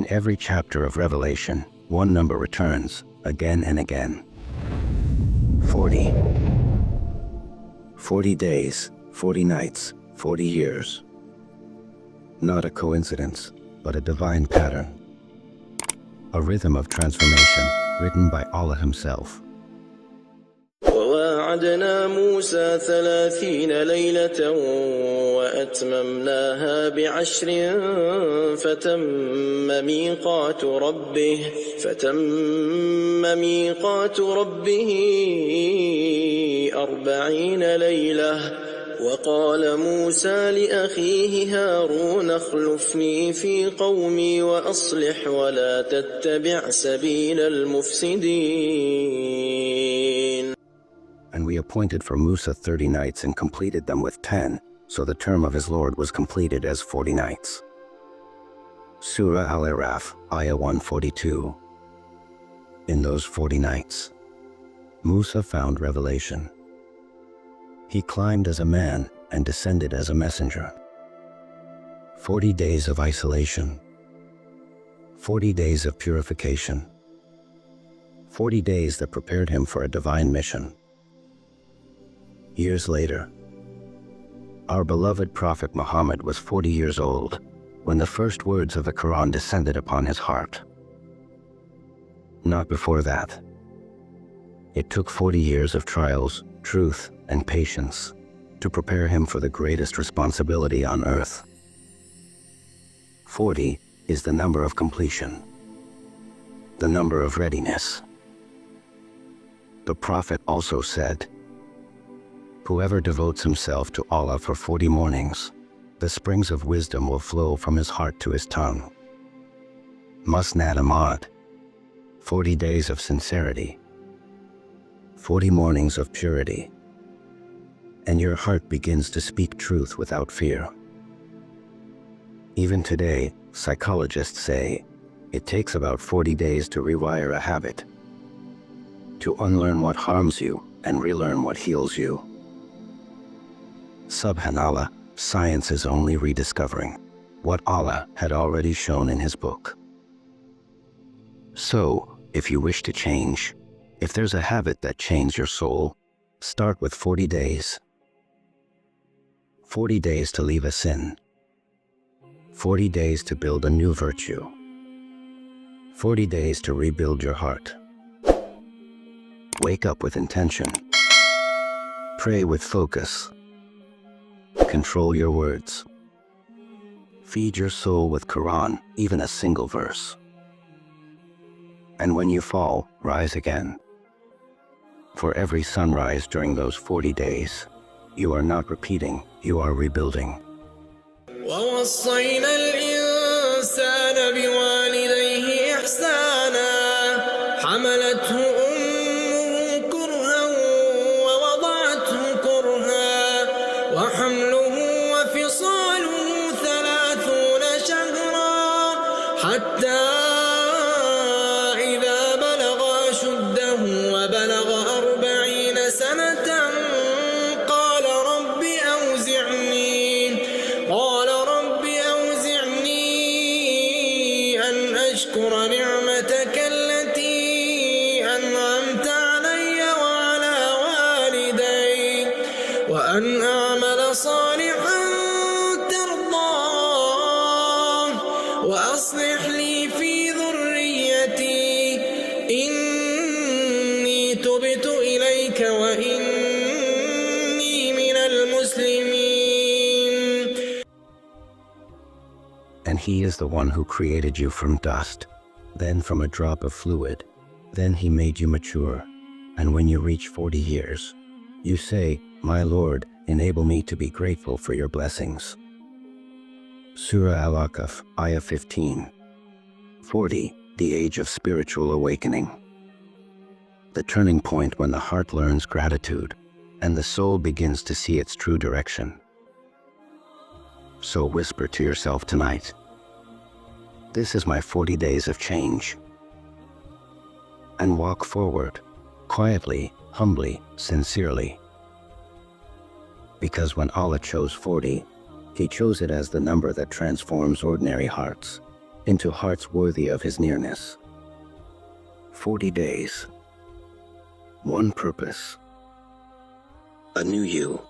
every chapter of Revelation, one number returns, again and again. 40. 40 days, 40 nights, 40 years. Not a coincidence, but a divine pattern. A rhythm of transformation written by Allah Himself. وواعدنا موسى 30 ليلة وأتممناها ب10 فتم ميقات ربه 40 ليلة وقال موسى لأخيه هارون اخلفني في قومي وأصلح ولا تتبع سبيل المفسدين. And we appointed for Musa 30 nights and completed them with 10, so the term of his Lord was completed as 40 nights. Surah Al-Ahqaf, Ayah 142. In those 40 nights, Musa found revelation. He climbed as a man and descended as a messenger. 40 days of isolation. 40 days of purification. 40 days that prepared him for a divine mission. Years later, our beloved Prophet Muhammad was 40 years old when the first words of the Quran descended upon his heart. Not before that. It took 40 years of trials, truth, and patience to prepare him for the greatest responsibility on earth. 40 is the number of completion, the number of readiness. The Prophet also said, "Whoever devotes himself to Allah for 40 mornings, the springs of wisdom will flow from his heart to his tongue." Musnad Ahmad, 40 days of sincerity, 40 mornings of purity, and your heart begins to speak truth without fear. Even today, psychologists say, it takes about 40 days to rewire a habit, to unlearn what harms you and relearn what heals you. Subhanallah, science is only rediscovering what Allah had already shown in His book. So, if you wish to change, if there's a habit that changes your soul, start with 40 days. 40 days to leave a sin. 40 days to build a new virtue. 40 days to rebuild your heart. Wake up with intention. Pray with focus. Control your words. Feed your soul with Quran, even a single verse. And when you fall, rise again. For every sunrise during those 40 days, you are not repeating, you are rebuilding. ووصينا الإنسان بوالديه إحسانا حملته أمه كرها ووضعته كرها وحمله وفصاله 30 شهرا حتى إذا بلغ أشده وبلغ 40 سنة قال رب أوزعني أن أشكر نعمتك التي أنعمت علي وعلى والدي وأن أعمل صالحا ترضاه وأصلح لي في ذريتي إني تبت إليك وإني من المسلمين. And He is the one who created you from dust, then from a drop of fluid. Then He made you mature. And when you reach 40 years, you say, "My Lord, enable me to be grateful for your blessings." Surah Al-Ahqaf, Ayah 15. 40, the age of spiritual awakening. The turning point when the heart learns gratitude and the soul begins to see its true direction. So whisper to yourself tonight, "This is my 40 days of change." And walk forward, quietly, humbly, sincerely. Because when Allah chose 40, He chose it as the number that transforms ordinary hearts into hearts worthy of his nearness. 40 days. One purpose. A new you.